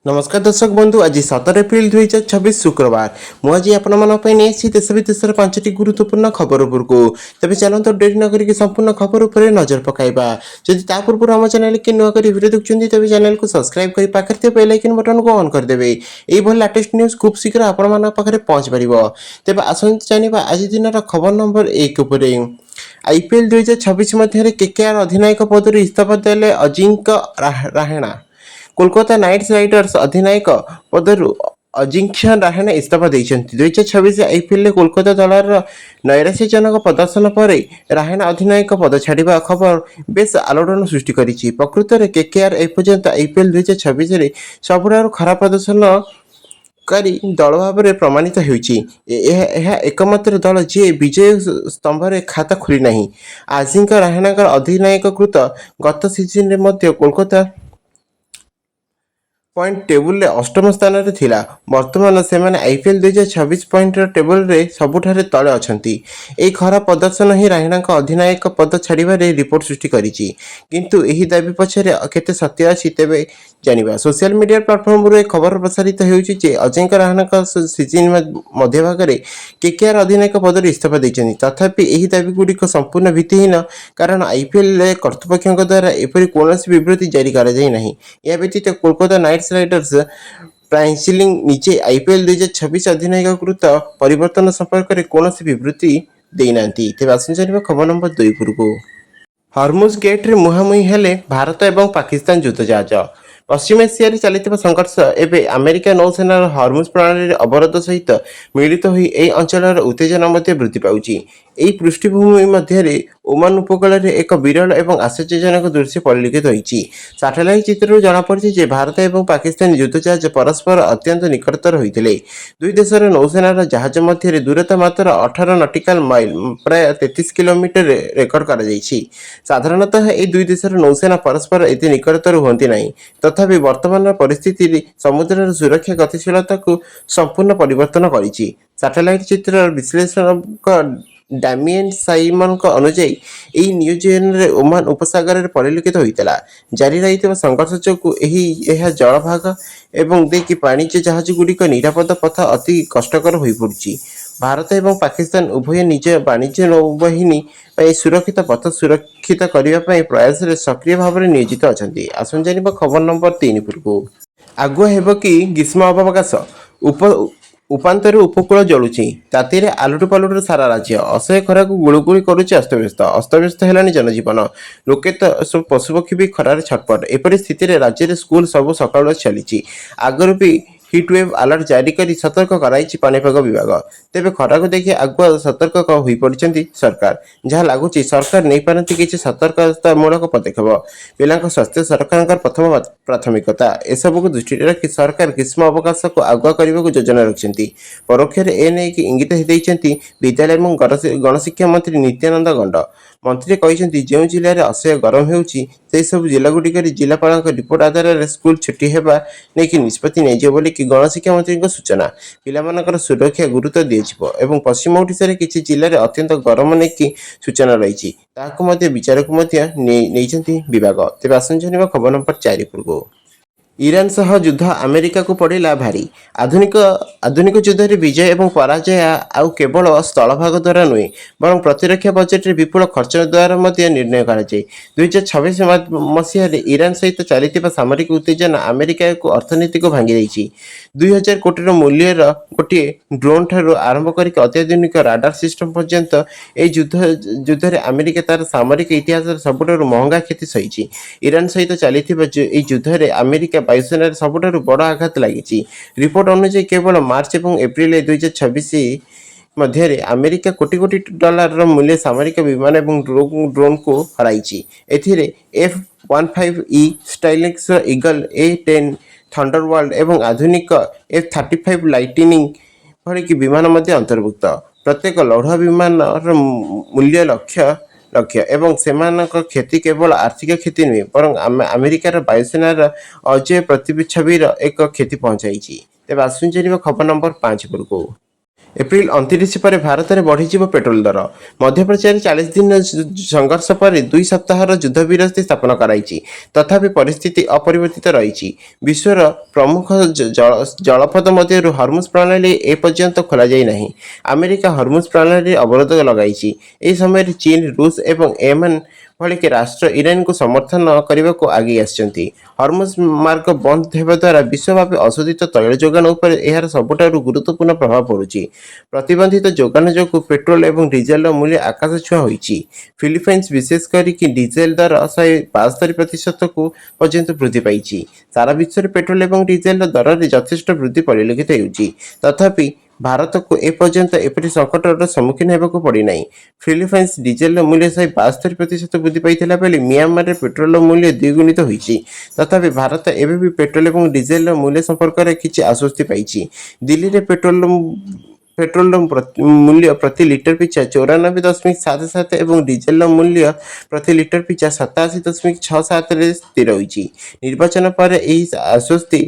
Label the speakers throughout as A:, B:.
A: नमस्कार दर्शक बंधु आज 17 एप्रिल 2026 शुक्रवार मुझे आपसी देश विदेश पांचटी गुरुत्वपूर्ण खबर उपरकू तेज चलते डेरी नक संपूर्ण खबर उपर नजर पकाइबा जदि ता पूर्व आम चैनल के नुआ कर वीडियो देखुं तेज चैनल को सब्सक्राइब कर पाखे बेल आइकन बटन को ऑन करदे यही लाटेस्ट न्यूज खूब शीघ्र आपण पाखे पहुंच पार तेज आसत जाना आज दिन खबर नंबर 1 आईपीएल 2026 मध्य केकेआर अधिनायक पदर इस्तीफा देले अजिंक्य राहेणा कोलकाता नाइट राइडर्स अधिनायक पदर अजिंक्य राहेणा इस्तीफा देते 2026 आईपीएल कोलकाता दलर नैराश्यजनक प्रदर्शन पर राहेणा अधिनायक पद छाड़ा खबर बेस आलोड़न सृष्टि करिछि। प्रकृत में केकेआर एपर्यंत आईपीएल 2026 सबुठारु खराब प्रदर्शन कारी दल भाव में प्रमाणित होइछि। एकमात्र दल जी विजय स्तंभ में खाता खोली नहीं। अजिंक्य राहेणा अधिनायक कृत गत सीजन में कोलकाता पॉइंट टेबुल अष्टम स्थान में थिला। वर्तमान से आईपीएल 2026 पॉइंट टेबुल रे सबुठारे तले अछंती। एही खराब प्रदर्शन ही राहेणा अधिनायक पद छाड़िबारे रिपोर्ट सृष्टि करिछि। किंतु एही दाबी पछरे केते सत्य अछि तेबे जानिबा। सोशल मीडिया प्लेटफॉर्म रे खबर प्रसारित हेउछि जे अजिंक्य राहेणा सीजन मध्य भाग में केकेआर अधिनायक पद इस्तीफा देछन्ति। तथापि एही दाबी गुड़िक संपूर्ण भित्तिहीन कारण आईपीएल कर्तृपक्षों द्वारा एपरि कौनसी विवृत्ति जारी करा जाय नाही। या व्यतीत कोलकाता नाइट राइडर्स प्राइसिलिंग नीचे आईपीएल 2026 अधिनायक कृत परिवर्तन संपर्क में कौन विवृत्ति देना। तेज आसुन खबर नंबर 2 पूर्व हरमुज गेट्रे मुहांमुही हेले भारत और पाकिस्तान युद्ध जहाज। पश्चिम एशिया चलता संघर्ष एवं अमेरिका नौसेनार हरमुज प्रणाली अवरोध सहित मिलित हो अंचल उत्तेजना वृद्धि पाउछि। यही पृष्ठभूमि मध्य ओमान उपकूल एक विरल और आश्चर्यजनक दृश्य परिलक्षित होती। सैटेलाइट चित्र जमापड़ी भारत और पाकिस्तान युद्ध जहाज परस्पर अत्यंत निकटतर होते। दुई देशर नौसेनार जहाज मध्य दूरता मात्र 18 नटिकल माइल प्राय 33 किलोमीटर रेकर्ड कर साधारणतः ये दुई देशर नौसेना परस्पर एत निकटतर हुंती नहीं। तथापि वर्तमान परिस्थिति समुद्र सुरक्षा गतिशीलता को संपूर्ण परिवर्तन करिछि। सैटेलाइट चित्र विश्लेषक डैमियन साइमन अनुଯାयी यही न्यूजीलैंड ओमान उपसागर परिलक्षित होता। जारी रही संघर्ष जो जलभाग एवं देखि वाणिज्य जहाज गुड़िक निरापद पथ अति कष्टकर हो पड़ी। भारत और पाकिस्तान उभय निज वाणिज्य नौबाहिनी सुरक्षित पथ सुरक्षित करने प्रयास सक्रिय भाव में नियोजित अच्छा। आसन जाना खबर नंबर 3 पूर्व आगुआ हेब कि ग्रीष्म अवकाश उपातर उपकूल जलुची तातीरे आलुटू पालुटू सारा राज्य असह्य खरा को गुड़गुड़ी करुच्ची अस्तव्यस्त है जनजीवन लोके तो पशुपक्षी भी खरार छटपट। एपरी स्थिति में राज्य में स्कूल सब सकाल चली आगर भी हिटवेव अलर्ट जारी कर सतर्क कराई पानीपाग विभाग। तेज खरा को देखिए आगुआ सतर्क हो पड़ती सरकार जहाँ लगुच सरकार नहीं पारती किसी सतर्कतामूलक पदक्षेप। पिला स्वास्थ्य सरकार प्रथम प्राथमिकता एसबू को दृष्टि रखी सरकार ग्रीष्म अवकाश को आगुआ करने को योजना रखिंट। परोक्ष एने इंगित देते विद्यालय और गणशिक्षा मंत्री नित्यानंद गंड। मंत्री कहते जो जिले में असह्य गरम होसबू जिलागुड़िक जिलापाल रिपोर्ट आधार में स्कूल छुट्टी होगा नहीं निष्पत्ति नहीं कि गणशिक्षा मंत्री सूचना। पिलामानकर सुरक्षा गुरुत्व दिज्व पश्चिम ओडिशा किसी जिले में अत्यंत गरम नहीं सूचना रही विचार को विभाग। तेज आसन खबर नंबर 4 पूर्व ईरान सह युद्ध अमेरिका को पड़ेगा भारी। आधुनिक युद्ध में विजय और पराजय आउ केवल स्थलभाग द्वारा नुहे बर प्रतिरक्षा बजेट विपुल खर्च द्वारा निर्णय कर 2026 मसीह ईरान सहित चली सामरिक उत्तेजना अमेरिका को अर्थनीति को भांगी 2000 कोटी मूल्यर गोटे ड्रोन ठार आरंभ कर अत्याधुनिक राडार सिस्टम पर्यंत युद्ध में अमेरिका तार सामरिक इतिहास सबुठ महंगा क्षति सही। ईरान सहित चली युद्ध में अमेरिका वायुसेना सबुठ बड़ आघात लगी। रिपोर्ट अनुसार केवल मार्च और एप्रिल 2026 मध्य अमेरिका कोटी कोटी डॉलर मूल्य सामरिक विमान और ड्रोन को हराई। F-15E stylish eagle A-10 Thunderbolt और आधुनिक F-35 लाइटनिंग भली विमान अंतर्भुक्त। प्रत्येक लौह विमान मूल्य लक्ष्य एवं सेमानक क्षति केवल आर्थिक क्षति नुहे बर अमेरिकार वायुसेनार अजय प्रतिच्छबिर एक क्षति पहुंचाई। तेज आसुन खबर नंबर 5 पूर्व ଏପ୍ରିଲ 29 ପରେ ଭାରତରେ ବଢ଼ିଯିବ ପେଟ୍ରୋଲ ଦର। ମଧ୍ୟପ୍ରାଚ୍ୟରେ 40 ଦିନ ସଂଘର୍ଷ ପରେ 2 ସପ୍ତାହର ଯୁଦ୍ଧବିରତି ସ୍ଥାପନ କରାଯାଇଛି। ତଥାପି ପରିସ୍ଥିତି ଅପରିବର୍ତ୍ତିତ ରହିଛି। ବିଶ୍ୱର ପ୍ରମୁଖ ଜଳପଥ ମଧ୍ୟରୁ ହର୍ମୁଜ ପ୍ରଣାଳୀ ଏପର୍ଯ୍ୟନ୍ତ ଖୋଲାଯାଇ ନାହିଁ। ଆମେରିକା ହର୍ମୁଜ ପ୍ରଣାଳୀରେ ଅବରୋଧ ଲଗାଇଛି। ଏହି ସମୟରେ ଚୀନ, ରୁଷ ଏବଂ ୟେମେନ ଭଳି ରାଷ୍ଟ୍ର ଇରାନକୁ ସମର୍ଥନ କରିବାକୁ ଆଗେଇ ଆସିଛନ୍ତି। ହର୍ମୁଜ ମାର୍ଗ ବନ୍ଦ ହେବା ଦ୍ୱାରା ବିଶ୍ୱବ୍ୟାପୀ ଅଶୋଧିତ ତୈଳ ଯୋଗାଣ ଉପରେ ଏହାର ସବୁଠାରୁ ଗୁରୁତ୍ୱପୂର୍ଣ୍ଣ ପ୍ରଭାବ ପଡ଼ୁଛି। ପ୍ରତିବନ୍ଧିତ ଯୋଗାଣ ଯୋଗୁଁ ପେଟ୍ରୋଲ ଏବଂ ଡିଜେଲର ମୂଲ୍ୟ ଆକାଶଛୁଆଁ ହୋଇଛି। ଫିଲିପାଇନ୍ସ ବିଶେଷ କରି ଡିଜେଲ ଦର 172% ପର୍ଯ୍ୟନ୍ତ ବୃଦ୍ଧି ପାଇଛି। ସାରା ବିଶ୍ୱରେ ପେଟ୍ରୋଲ ଏବଂ ଡିଜେଲର ଦରରେ ଯଥେଷ୍ଟ ବୃଦ୍ଧି ପରିଲକ୍ଷିତ ହେଉଛି। ତଥାପି ଭାରତକୁ ଏପର୍ଯ୍ୟନ୍ତ ଏପରି ସଙ୍କଟର ସମ୍ମୁଖୀନ ହେବାକୁ ପଡ଼ିନାହିଁ। ଫିଲିପାଇନ୍ସ ଡିଜେଲର ମୂଲ୍ୟ 162% ବୃଦ୍ଧି ପାଇଥିଲା ବେଳେ ମିଆଁମାରରେ ପେଟ୍ରୋଲର ମୂଲ୍ୟ ଦ୍ୱିଗୁଣିତ ହୋଇଛି। ତଥାପି ଭାରତ ଏବେ ବି ପେଟ୍ରୋଲ ଏବଂ ଡିଜେଲର ମୂଲ୍ୟ ସମ୍ପର୍କରେ କିଛି ଆଶ୍ୱସ୍ତି ପାଇଛି। ଦିଲ୍ଲୀରେ ପେଟ୍ରୋଲର ମୂଲ୍ୟ ପ୍ରତି ଲିଟର ପିଛା 94.77 ଏବଂ ଡିଜେଲର ମୂଲ୍ୟ ପ୍ରତି ଲିଟର ପିଛା 87.67ରେ ସ୍ଥିର ହୋଇଛି। ନିର୍ବାଚନ ପରେ ଏହି ଆଶ୍ୱସ୍ତି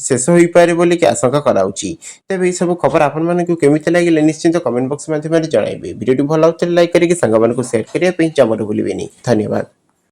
A: ଶେଷ ହୋଇପାରେ ବୋଲି ଆଶଙ୍କା କରାଯାଉଛି। ତେବେ ଏହିସବୁ ଖବର ଆପଣମାନଙ୍କୁ କେମିତି ଲାଗିଲା ନିଶ୍ଚିତ କମେଣ୍ଟ ବକ୍ସ ମାଧ୍ୟମରେ ଜଣାଇବେ। ଭିଡ଼ିଓଟି ଭଲ ଲାଗୁଥିଲେ ଲାଇକ୍ କରିକି ସାଙ୍ଗମାନଙ୍କୁ ସେୟାର କରିବା ପାଇଁ ଜମାରୁ ଭୁଲିବେନି। ଧନ୍ୟବାଦ।